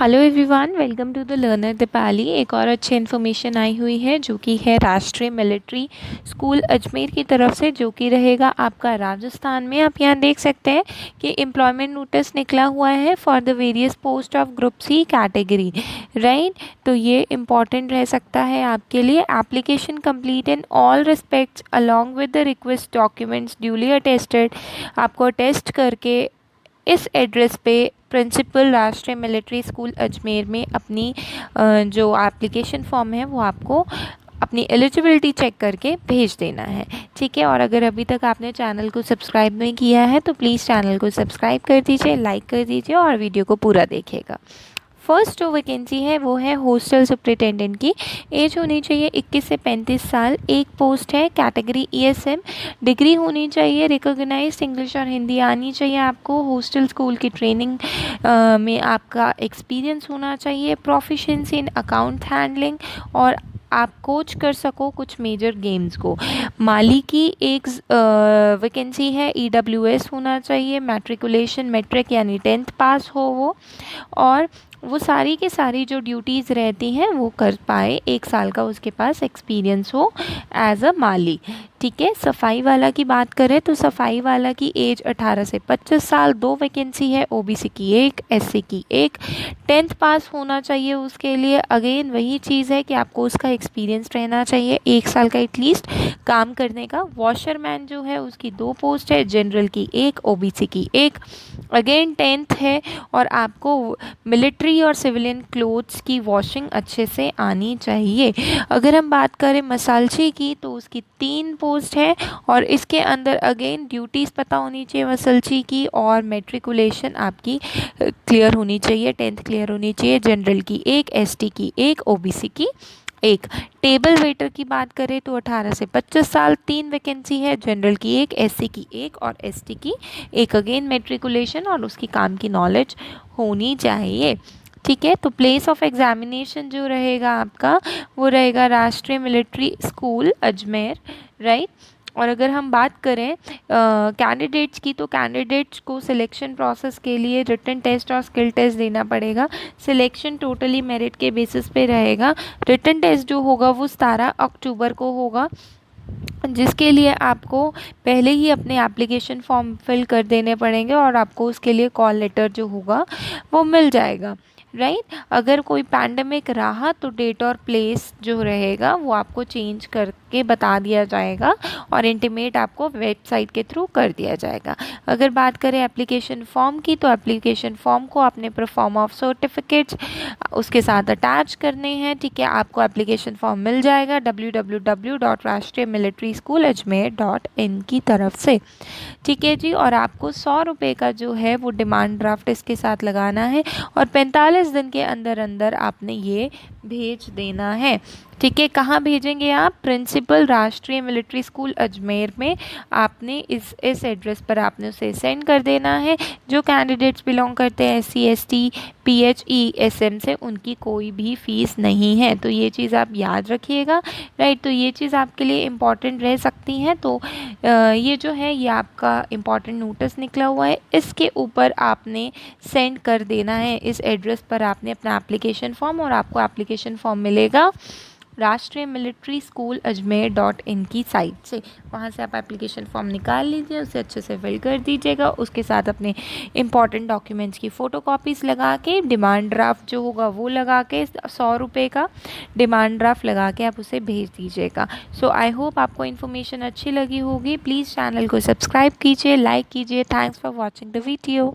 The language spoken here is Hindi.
Hello everyone, welcome to the learner Deepali. एक और अच्छी इन्फॉर्मेशन आई हुई है जो कि है राष्ट्रीय मिलिट्री स्कूल अजमेर की तरफ से, जो कि रहेगा आपका राजस्थान में। आप यहाँ देख सकते हैं कि एम्प्लॉयमेंट नोटिस निकला हुआ है for the various post of group C category, right. तो ये इम्पॉर्टेंट रह सकता है आपके लिए। Application complete in all respects along with the request documents duly attested. आपको अटेस्ट करके इस एड्रेस पे प्रिंसिपल राष्ट्रीय मिलिट्री स्कूल अजमेर में अपनी जो एप्लीकेशन फॉर्म है वो आपको अपनी एलिजिबिलिटी चेक करके भेज देना है, ठीक है। और अगर अभी तक आपने चैनल को सब्सक्राइब नहीं किया है तो प्लीज़ चैनल को सब्सक्राइब कर दीजिए, लाइक कर दीजिए और वीडियो को पूरा देखिएगा। फर्स्ट जो वैकेंसी है वो है हॉस्टल सुपरिटेंडेंट की। एज होनी चाहिए 21 से 35 साल। एक पोस्ट है, कैटेगरी ईएसएम। डिग्री होनी चाहिए रिकॉग्नाइज्ड, इंग्लिश और हिंदी आनी चाहिए आपको। हॉस्टल स्कूल की ट्रेनिंग में आपका एक्सपीरियंस होना चाहिए। प्रोफिशिएंसी इन अकाउंट हैंडलिंग, और आप कोच कर सको कुछ मेजर गेम्स को। माली की एक वैकेंसी है। ईडब्ल्यूएस होना चाहिए। मैट्रिकुलेशन मैट्रिक यानी 10th पास हो वो, और वो सारी की सारी जो ड्यूटीज़ रहती हैं वो कर पाए। 1 साल का उसके पास एक्सपीरियंस हो एज अ माली, ठीक है। सफाई वाला की बात करें तो सफाई वाला की एज 18 से 25 साल। 2 वैकेंसी है, ओबीसी की 1, एससी की 1। 10th पास होना चाहिए उसके लिए। अगेन वही चीज़ है कि आपको उसका एक्सपीरियंस रहना चाहिए 1 साल का एटलीस्ट काम करने का। वॉशरमैन जो है उसकी 2 पोस्ट है, जनरल की 1, ओबीसी की 1। अगेन 10th है, और आपको मिलिट्री और सिविलियन क्लोथ्स की वॉशिंग अच्छे से आनी चाहिए। अगर हम बात करें मसालची की तो उसकी 3 पोस्ट है, और इसके अंदर अगेन ड्यूटीज़ पता होनी चाहिए मसालची की, और मेट्रिकुलेशन आपकी क्लियर होनी चाहिए, 10th क्लियर होनी चाहिए। जनरल की 1, एसटी की 1, ओबीसी की 1। टेबल वेटर की बात करें तो 18 से 25 साल। 3 वैकेंसी है, जनरल की 1, एससी की 1 और एसटी की 1। अगेन मेट्रिकुलेशन और उसकी काम की नॉलेज होनी चाहिए, ठीक है। तो प्लेस ऑफ एग्जामिनेशन जो रहेगा आपका वो रहेगा राष्ट्रीय मिलिट्री स्कूल अजमेर, राइट। और अगर हम बात करें कैंडिडेट्स की तो कैंडिडेट्स को सिलेक्शन प्रोसेस के लिए रिटन टेस्ट और स्किल टेस्ट देना पड़ेगा। सिलेक्शन टोटली मेरिट के बेसिस पे रहेगा। रिटन टेस्ट जो होगा वो 17 अक्टूबर को होगा, जिसके लिए आपको पहले ही अपने एप्लीकेशन फॉर्म फिल कर देने पड़ेंगे, और आपको उसके लिए कॉल लेटर जो होगा वो मिल जाएगा, राइट। अगर कोई पैंडमिक रहा तो डेट और प्लेस जो रहेगा वो आपको चेंज करके बता दिया जाएगा, और इंटीमेट आपको वेबसाइट के थ्रू कर दिया जाएगा। अगर बात करें एप्लीकेशन फॉर्म की तो एप्लीकेशन फॉर्म को आपने परफॉर्म ऑफ सर्टिफिकेट्स उसके साथ अटैच करने हैं, ठीक है। आपको एप्लीकेशन फॉर्म मिल जाएगा www.rashtriya-military-school-ajmer.in की तरफ से, ठीक है जी। और आपको 100 रुपये का जो है वो डिमांड ड्राफ्ट इसके साथ लगाना है, और 45 दिन के अंदर अंदर आपने ये भेज देना है, ठीक है। कहाँ भेजेंगे आप? प्रिंसिपल राष्ट्रीय मिलिट्री स्कूल अजमेर में आपने इस एड्रेस पर आपने उसे सेंड कर देना है। जो कैंडिडेट्स बिलोंग करते हैं SC ST PHE SM से, उनकी कोई भी फ़ीस नहीं है, तो ये चीज़ आप याद रखिएगा, राइट। तो ये चीज़ आपके लिए इम्पॉर्टेंट रह सकती हैं। तो ये जो है ये आपका इम्पॉर्टेंट नोटिस निकला हुआ है, इसके ऊपर आपने सेंड कर देना है। इस एड्रेस पर आपने अपना एप्लीकेशन फॉर्म, और आपको एप्लीकेशन फॉर्म मिलेगा राष्ट्रीय मिलिट्री स्कूल अजमेर.in की साइट से। वहाँ से आप एप्लीकेशन फॉर्म निकाल लीजिए, उसे अच्छे से फिल कर दीजिएगा। उसके साथ अपने इम्पॉर्टेंट डॉक्यूमेंट्स की फ़ोटोकॉपीज़ लगा के, डिमांड ड्राफ्ट जो होगा वो लगा के, 100 रुपये का डिमांड ड्राफ्ट लगा के आप उसे भेज दीजिएगा। सो आई होप आपको इन्फॉर्मेशन अच्छी लगी होगी। प्लीज़ चैनल को सब्सक्राइब कीजिए, लाइक कीजिए। Thanks for watching the video.